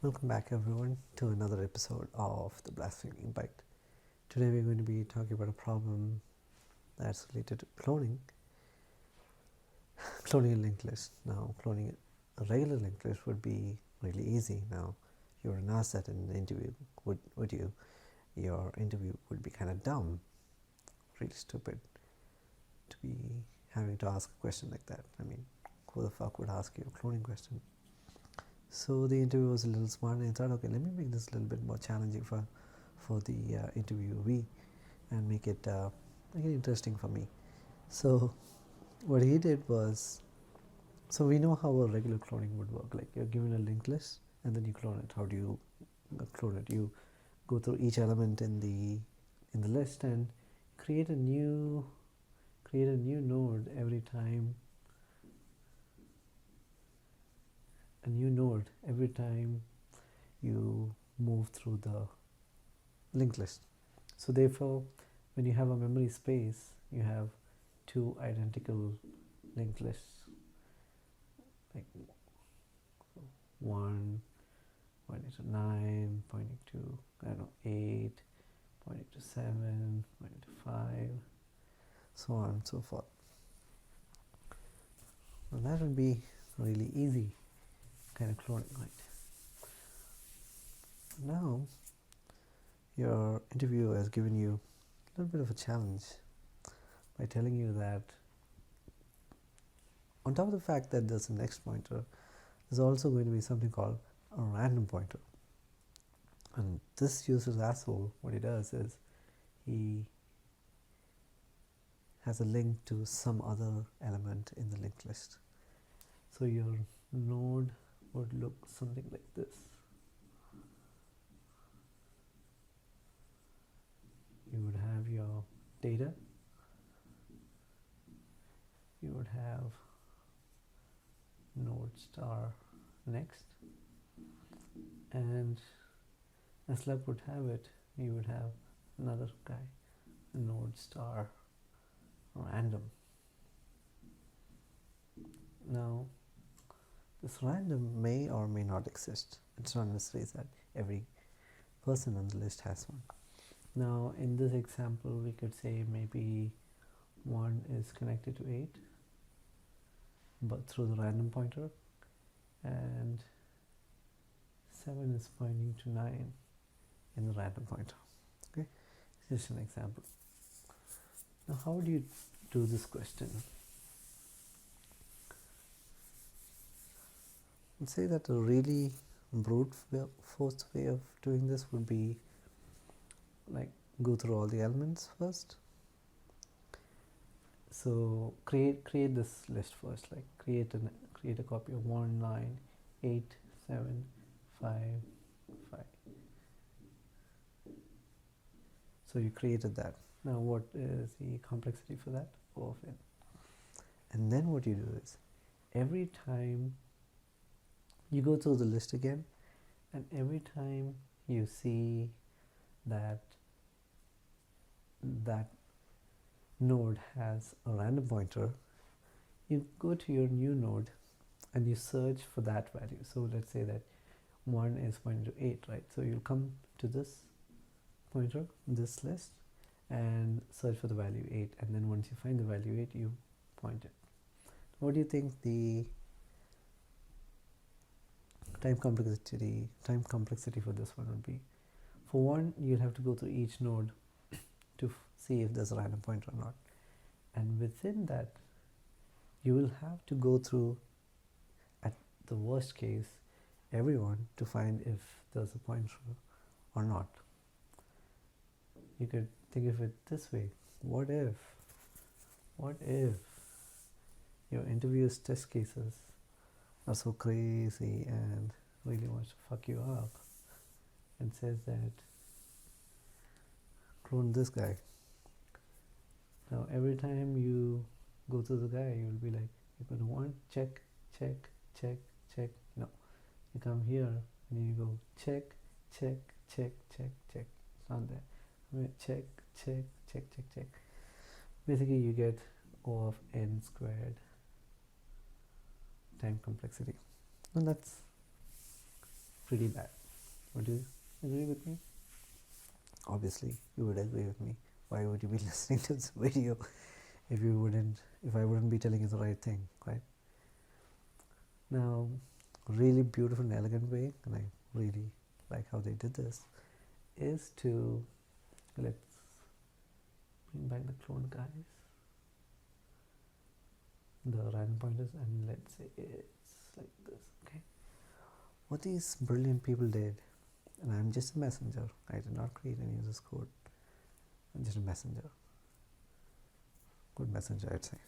Welcome back everyone to another episode of the Blaspheming Bite. Today we're going to be talking about a problem that's related to cloning. Cloning a linked list. Now, cloning a regular linked list would be really easy. Now, you were asked that in an interview, would you? Your interview would be kind of dumb, really stupid to be having to ask a question like that. I mean, who the fuck would ask you a cloning question? So the interview was a little smart, and I thought, okay, let me make this a little bit more challenging for the interviewee and make it interesting for me. So what he did was, so we know how a regular cloning would work. Like, you're given a linked list and then you clone it. How do you clone it? You go through each element in the list and create a new node every time. A new node every time you move through the linked list. So therefore, when you have a memory space, you have two identical linked lists, like 1 pointing to 9, pointing to 8, pointing to 7, pointing to 5, so on and so forth. Well, that would be really easy kind of cloning, right? Now, your interviewer has given you a little bit of a challenge by telling you that on top of the fact that there's a next pointer, there's also going to be something called a random pointer. And this user's asshole, what he does is he has a link to some other element in the linked list. So your node would look something like this. You would have your data, you would have node star next, and as luck would have it, you would have another guy, node star random. Now, this random may or may not exist. It's not necessary that every person on the list has one. Now, in this example, we could say maybe 1 is connected to 8, but through the random pointer, and 7 is pointing to 9 in the random pointer. Okay, this is an example. Now, how do you do this question? Let's say that a really brute force way of doing this would be like go through all the elements first. So create this list first, like create a copy of 1, 9, 8, 7, 5, 5. So you created that. Now what is the complexity for that? O of n. And then what you do is, every time you go through the list again, and every time you see that node has a random pointer, you go to your new node and you search for that value. So let's say that 1 is pointing to 8, right? So you'll come to this pointer, this list, and search for the value 8, and then once you find the value 8, you point it. What do you think the time complexity for this one would be? For 1, you'll have to go through each node to see if there's a random pointer or not, and within that you will have to go through, at the worst case, everyone to find if there's a pointer or not. You could think of it this way: what if your interview's test cases are so crazy and really wants to fuck you up and says that clone this guy. Now every time you go to the guy, you'll be like, you're going to want check, check, check, check. No, you come here and you go check, check, check, check, check. It's not there. I mean, check, check, check, check, check. Basically, you get O of n squared time complexity, and that's pretty bad. Would you agree with me? Obviously, you would agree with me. Why would you be listening to this video if I wouldn't be telling you the right thing, right? Now, really beautiful and elegant way, and I really like how they did this, is to, let's bring back the clone guys, the random pointers, and let's say it's like this, okay? What these brilliant people did, and I'm just a messenger, I did not create any of this code, I'm just a messenger, good messenger I'd say.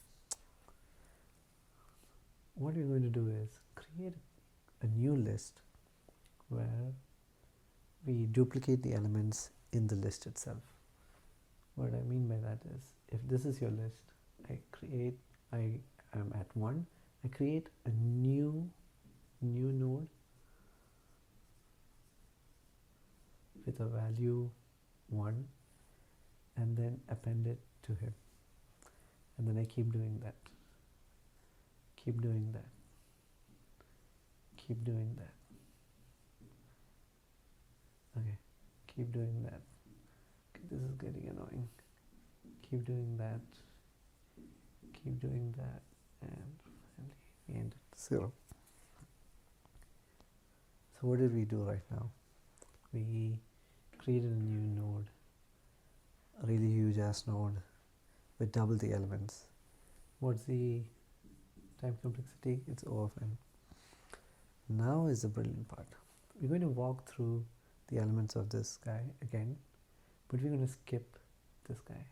What we're going to do is create a new list where we duplicate the elements in the list itself. What I mean by that is, if this is your list, I am at 1, I create a new node with a value 1 and then append it to him, and then I keep doing that, keep doing that, keep doing that, okay, keep doing that, okay, this is getting annoying, keep doing that, keep doing that, and finally we end at 0. So what did we do right now? We created a new node, a really huge ass node with double the elements. What's the time complexity? It's O of n. Now is the brilliant part. We're going to walk through the elements of this guy again, but we're going to skip this guy,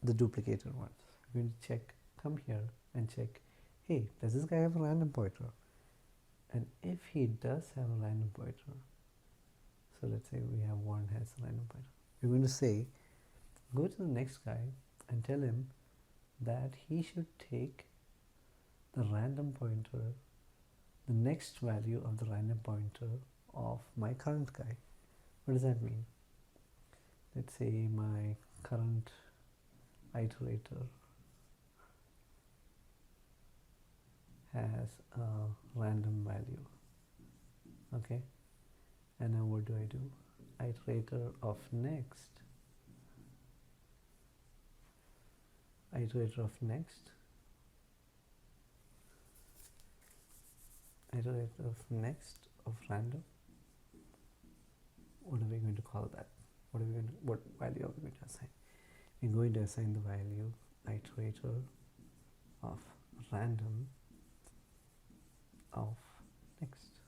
the duplicated ones. We're going to check, come here and check, hey, does this guy have a random pointer? And if he does have a random pointer, so let's say we have one has a random pointer, we're going to say, go to the next guy and tell him that he should take the random pointer, the next value of the random pointer of my current guy. What does that mean? Let's say my current iterator has a random value, okay, and now what do? Iterator of next, iterator of next, iterator of next of random, what are we going to call that? What value are we going to assign? We're going to assign the value iterator of random of next.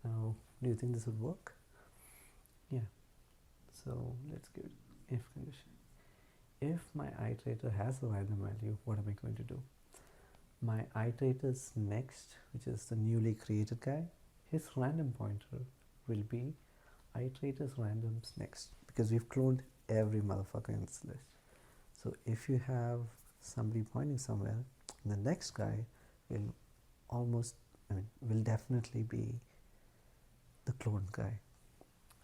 Now, do you think this would work? Yeah. So let's give it if condition. If my iterator has a random value, what am I going to do? My iterator's next, which is the newly created guy, his random pointer will be iterator's randoms next, because we've cloned every motherfucker in this list. So if you have somebody pointing somewhere, the next guy will will definitely be the clone guy.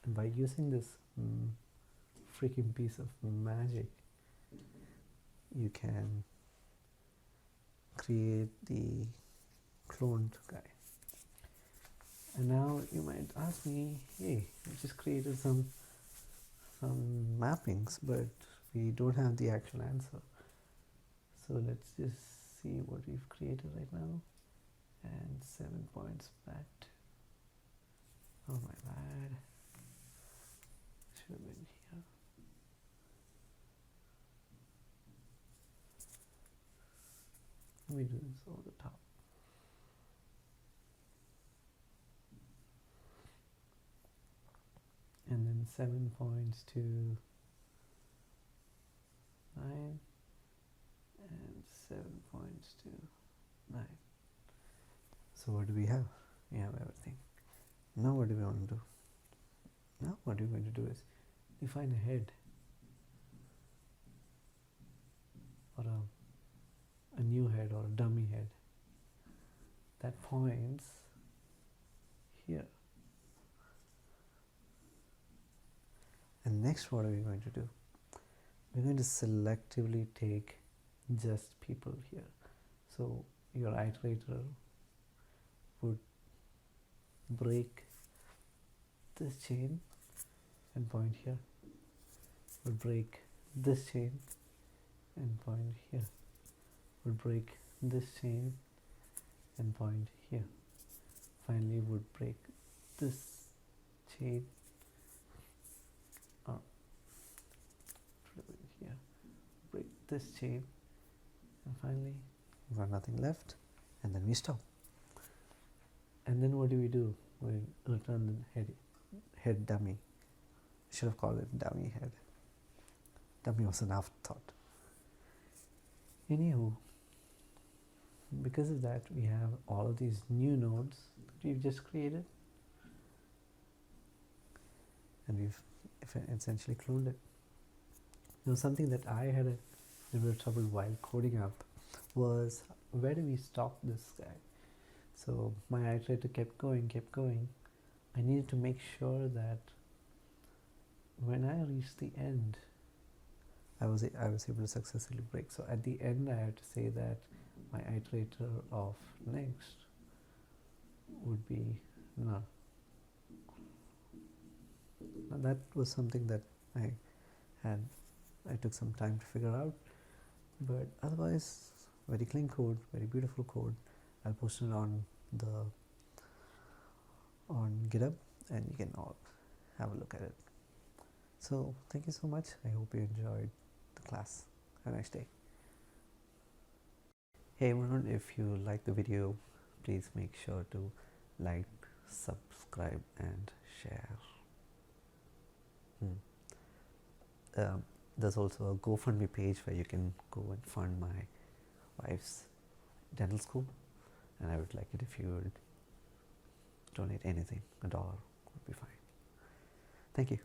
And by using this freaking piece of magic, you can create the cloned guy. And now you might ask me, hey, we just created some mappings, but we don't have the actual answer. So let's just see what we've created right now. And 7 points back to, oh my bad, should have been here. Let me do this over the top. And then 7 points to 9 and 7 points to 9. So what do we have? We have everything. Now what do we want to do? Now what we're going to do is define a head, or a new head or a dummy head that points here. And next what are we going to do? We're going to selectively take just people here. So your iterator would break this chain and point here, would break this chain and point here, would break this chain and point here, finally would break this chain here, break this chain, and finally we've got nothing left, and then we stop. And then what do? We return the head dummy. Should have called it dummy head. Dummy was an afterthought. Anywho, because of that, we have all of these new nodes that we've just created, and we've essentially cloned it. Now, something that I had a little bit of trouble while coding up was, where do we stop this guy? So my iterator kept going. I needed to make sure that when I reached the end, I was able to successfully break. So at the end, I had to say that my iterator of next would be null. Now that was something that I took some time to figure out, but otherwise, very clean code, very beautiful code. I'll post it on GitHub, and you can all have a look at it. So thank you so much. I hope you enjoyed the class. Have a nice day. Hey everyone, if you like the video, please make sure to like, subscribe and share. There's also a GoFundMe page where you can go and fund my wife's dental school, and I would like it if you would donate anything. $1 would be fine. Thank you.